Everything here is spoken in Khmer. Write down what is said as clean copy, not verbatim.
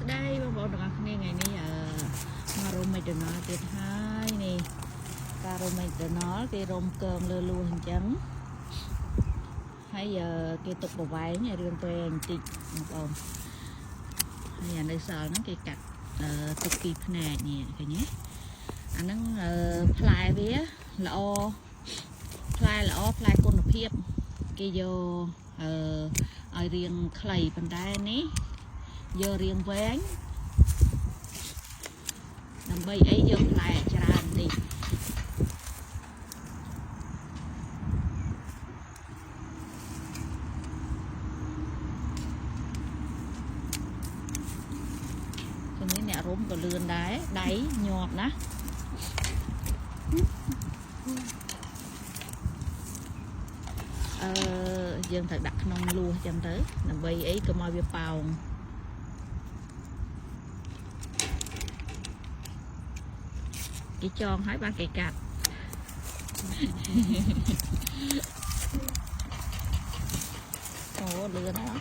ស្ដីបងប្អូនទាំងអស់គ្នាថ្ងៃនេះមករម McDonald ទៀតហើយនេះការរម McDonald គេរមកើងលើលួសអញ្ចឹងហើយគេទុកប្រវែងឲ្យរឿងពេលបន្តិចបងប្អូនហើយអានៅសល់ហ្នឹងគេកាត់ទុកពីផ្នែកនេះឃើញទេអាហ្នឹងផ្លែវាល្អផ្លែល្អផ្លែគុណភាពគេយកឲ្យរៀងខ្លីប៉ុន្តែនេះយករៀងវែងដើម្បីអីយកផ្លែច្រើនតិចជំនាញអ្នករុំក៏លឿនដែរដៃញាប់ណាយើងត្រូវដាក់ក្នុងលួសចឹងទៅដើម្បីអីកុំឲ្យវាប៉ោងគេចងហើយបានគេកាត់អូលឿនណាស់